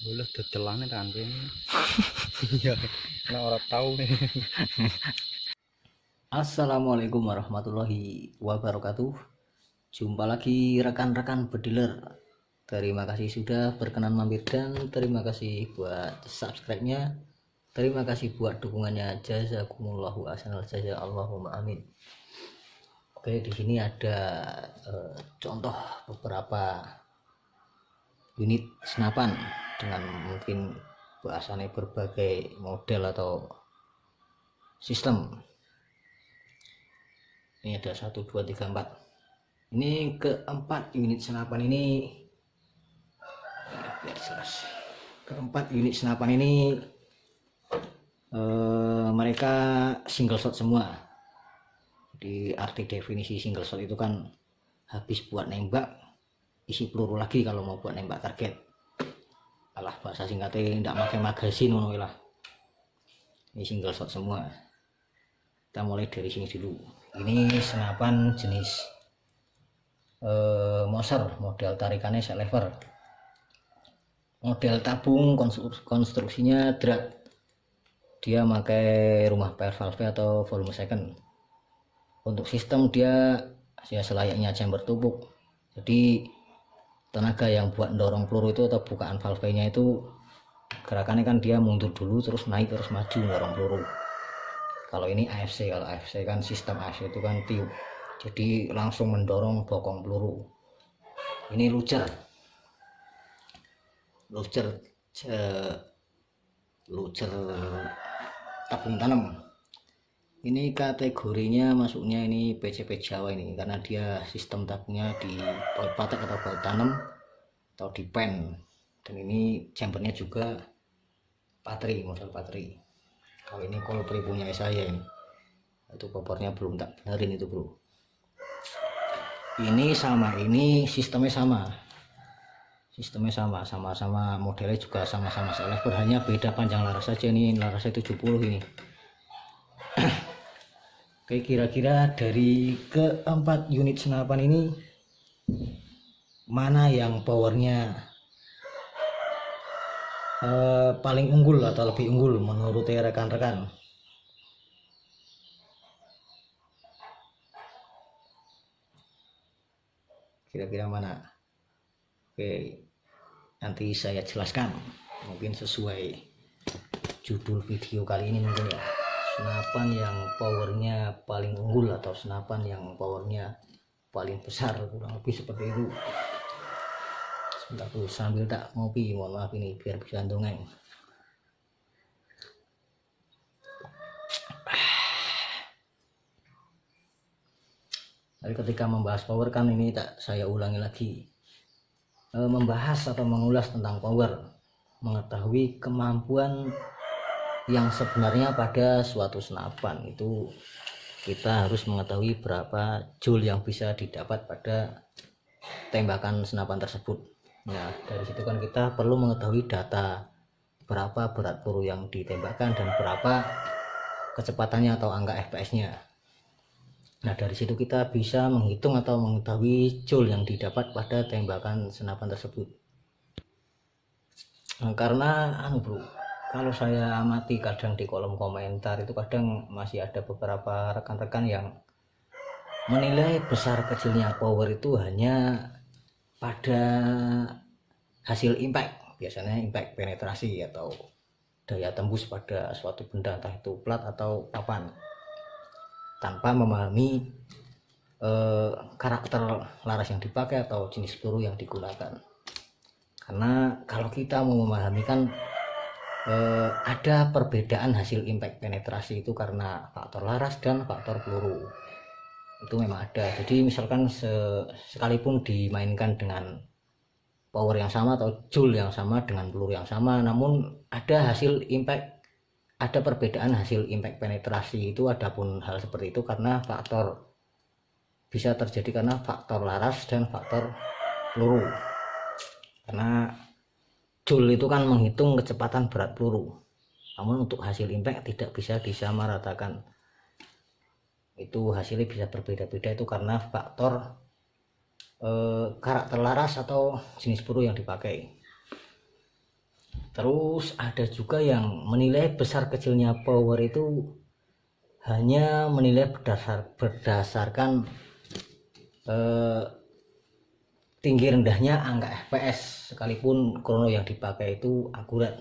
Boleh dodelane kan kene. Iya, nek ora tau nih. Assalamualaikum warahmatullahi wabarakatuh. Jumpa lagi rekan-rekan bediler. Terima kasih sudah berkenan mampir dan terima kasih buat subscribe-nya. Terima kasih buat dukungannya. Jazakumullahu ahsanal jaza. Allahumma amin. Oke, di sini ada contoh beberapa unit senapan dengan mungkin bahasannya berbagai model atau sistem. Ini ada 1 2 3 4. Ini keempat unit senapan ini biar jelas. Keempat unit senapan ini mereka single shot semua. Jadi arti definisi single shot itu kan habis buat nembak isi peluru lagi kalau mau buat nembak target. Alah bahasa singkatnya tidak pakai magasin lah. Ini single shot semua. Kita mulai dari sini dulu. Ini senapan jenis Moser, model tarikannya set lever, model tabung, konstruksinya drag. Dia pakai rumah per valve atau volume second. Untuk sistem dia ya selayaknya chamber tumpuk. Jadi tenaga yang buat dorong peluru itu atau bukaan valve-nya itu gerakannya kan dia mundur dulu terus naik terus maju dorong peluru. Kalau ini AFC, kalau AFC kan sistem AFC itu kan tiup, jadi langsung mendorong bokong peluru. Ini lucer tabung tanam. Ini kategorinya masuknya ini PCP Jawa ini karena dia sistem tabungnya di baut patek atau baut tanam atau di pen, dan ini chambernya juga patri, model patri. Kalau ini kolpri punya saya ini, itu popornya belum tak benerin itu bro. Ini sama, ini sistemnya sama, sama-sama modelnya juga sama-sama selever, hanya beda panjang laras saja. Ini larasnya 70 ini. Oke, kira-kira dari keempat unit senapan ini mana yang powernya paling unggul atau lebih unggul menurut rekan-rekan? Kira-kira mana? Oke, nanti saya jelaskan mungkin sesuai judul video kali ini mungkin ya. Senapan yang powernya paling unggul atau senapan yang powernya paling besar, kurang lebih seperti itu. Sebentar dulu sambil tak ngopi, mohon maaf ini biar bisa dongeng. Tapi ketika membahas power kan ini tak saya ulangi lagi, membahas atau mengulas tentang power, mengetahui kemampuan yang sebenarnya pada suatu senapan itu kita harus mengetahui berapa joule yang bisa didapat pada tembakan senapan tersebut. Nah, dari situ kan kita perlu mengetahui data berapa berat peluru yang ditembakkan dan berapa kecepatannya atau angka FPS-nya. Nah, dari situ kita bisa menghitung atau mengetahui joule yang didapat pada tembakan senapan tersebut. Nah, karena bro, kalau saya amati kadang di kolom komentar itu kadang masih ada beberapa rekan-rekan yang menilai besar kecilnya power itu hanya pada hasil impact, biasanya impact penetrasi atau daya tembus pada suatu benda, entah itu plat atau papan, tanpa memahami karakter laras yang dipakai atau jenis peluru yang digunakan. Karena kalau kita mau memahami kan ada perbedaan hasil impact penetrasi itu karena faktor laras dan faktor peluru, itu memang ada. Jadi misalkan sekalipun dimainkan dengan power yang sama atau joule yang sama dengan peluru yang sama, namun ada hasil impact, ada perbedaan hasil impact penetrasi itu. Adapun hal seperti itu karena faktor, bisa terjadi karena faktor laras dan faktor peluru. Karena joule itu kan menghitung kecepatan berat peluru, namun untuk hasil impact tidak bisa disamaratakan. Itu hasilnya bisa berbeda-beda, itu karena faktor karakter laras atau jenis peluru yang dipakai. Terus ada juga yang menilai besar kecilnya power itu hanya menilai berdasarkan tinggi rendahnya angka FPS, sekalipun krono yang dipakai itu akurat.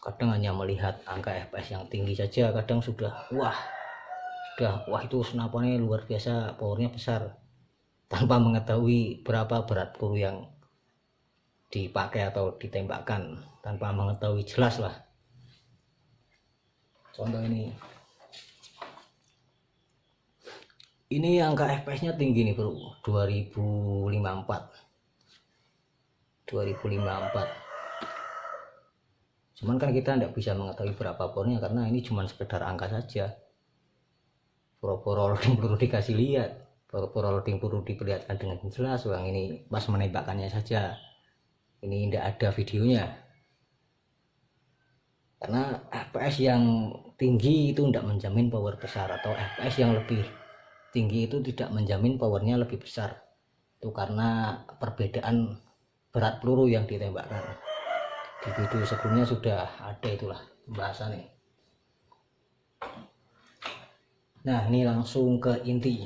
Kadang hanya melihat angka FPS yang tinggi saja, kadang sudah wah itu senapannya luar biasa, powernya besar, tanpa mengetahui berapa berat peluru yang dipakai atau ditembakkan, tanpa mengetahui jelas lah. Contoh ini angka FPS nya tinggi nih bro, 2054. Cuman kan kita tidak bisa mengetahui berapa powernya karena ini cuma sekedar angka saja. Poro-poro loading peluru dikasih lihat, poro-poro loading peluru diperlihatkan dengan jelas, bang ini pas menembakkannya saja, ini tidak ada videonya. Karena FPS yang tinggi itu tidak menjamin power besar, atau FPS yang lebih tinggi itu tidak menjamin powernya lebih besar. Itu karena perbedaan berat peluru yang ditembakkan. Di video sebelumnya sudah ada itulah pembahasannya. Nah, ini langsung ke inti.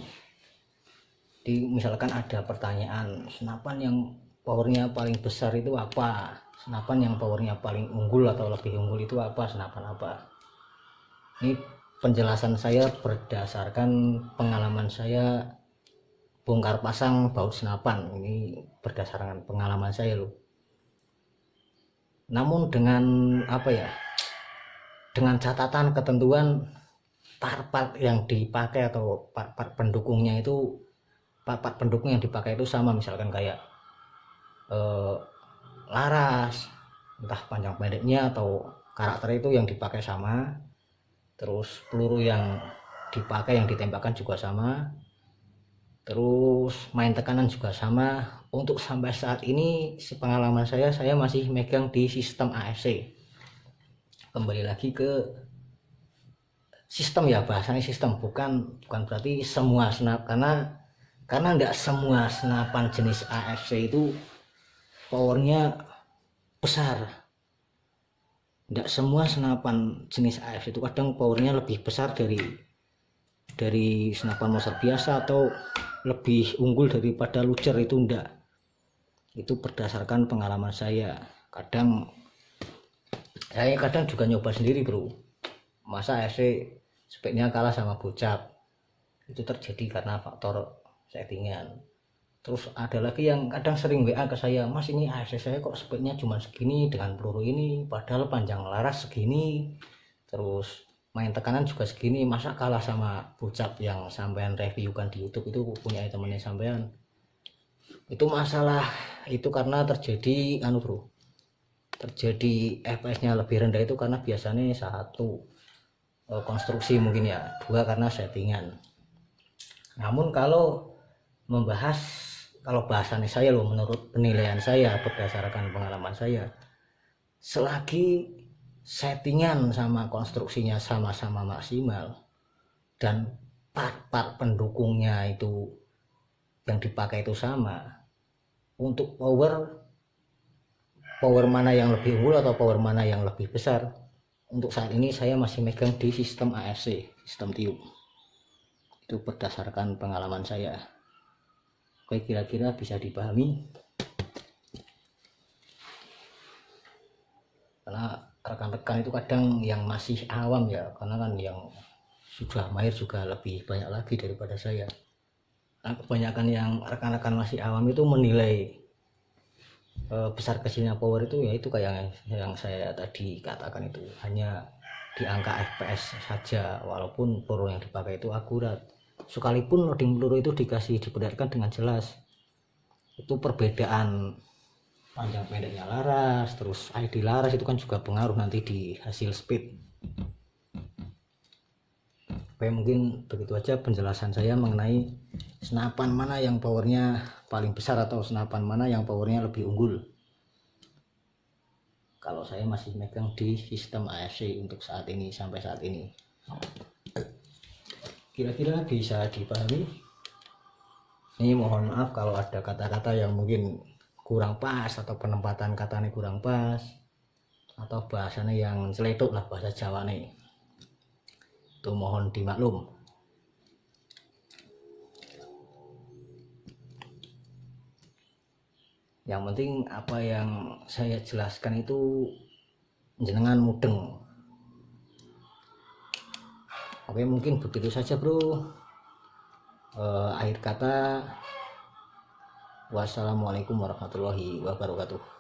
Misalkan ada pertanyaan, senapan yang powernya paling besar itu apa? Senapan yang powernya paling unggul atau lebih unggul itu apa? Senapan apa? Ini penjelasan saya berdasarkan pengalaman saya bongkar pasang baut senapan. Ini berdasarkan pengalaman saya loh. Namun dengan dengan catatan ketentuan part-part yang dipakai atau part-part pendukungnya itu, part-part pendukung yang dipakai itu sama, misalkan kayak laras, entah panjang pendeknya atau karakter itu yang dipakai sama, terus peluru yang dipakai yang ditembakkan juga sama, terus main tekanan juga sama. Untuk sampai saat ini sepengalaman saya masih megang di sistem AFC. Kembali lagi ke sistem ya, bahasanya sistem, bukan berarti semua karena tidak semua senapan jenis AFC itu powernya besar. Tidak semua senapan jenis AFC itu kadang powernya lebih besar dari senapan Mauser biasa atau lebih unggul daripada Luger, itu enggak. Itu berdasarkan pengalaman saya. Saya kadang juga nyoba sendiri bro, masa AFC speknya kalah sama bocap. Itu terjadi karena faktor settingan. Terus ada lagi yang kadang sering WA ke saya, mas ini AFC saya kok speknya cuma segini dengan peluru ini, padahal panjang laras segini, terus main tekanan juga segini, masa kalah sama bocap yang sampean reviewkan di YouTube itu, punya temennya sampean. Itu masalah itu karena terjadi terjadi FPS nya lebih rendah itu karena biasanya satu konstruksi mungkin ya, dua karena settingan. Namun kalau bahasannya saya loh, menurut penilaian saya berdasarkan pengalaman saya, selagi settingan sama konstruksinya sama-sama maksimal dan part-part pendukungnya itu yang dipakai itu sama, untuk power mana yang lebih unggul atau power mana yang lebih besar, untuk saat ini saya masih megang di sistem AFC, sistem tiup. Itu berdasarkan pengalaman saya. Oke, kira-kira bisa dipahami. Karena rekan-rekan itu kadang yang masih awam ya, karena kan yang sudah mahir juga lebih banyak lagi daripada saya. Nah, kebanyakan yang rekan-rekan masih awam itu menilai besar kecilnya power itu ya itu kayak yang saya tadi katakan, itu hanya di angka FPS saja, walaupun peluru yang dipakai itu akurat. Sekalipun loading peluru itu diperlihatkan dengan jelas, itu perbedaan panjang pendeknya laras, terus ID laras itu kan juga pengaruh nanti di hasil speed. Oke, mungkin begitu aja penjelasan saya mengenai senapan mana yang powernya paling besar atau senapan mana yang powernya lebih unggul. Kalau saya masih megang di sistem AFC untuk saat ini, sampai saat ini. Kira-kira bisa dipahami. Ini mohon maaf kalau ada kata-kata yang mungkin kurang pas atau penempatan katanya kurang pas. atau bahasanya yang celetuk lah, bahasa Jawa nih. Itu mohon dimaklum. Yang penting apa yang saya jelaskan itu jenengan mudeng. Oke, mungkin begitu saja bro. Akhir kata, wassalamualaikum warahmatullahi wabarakatuh.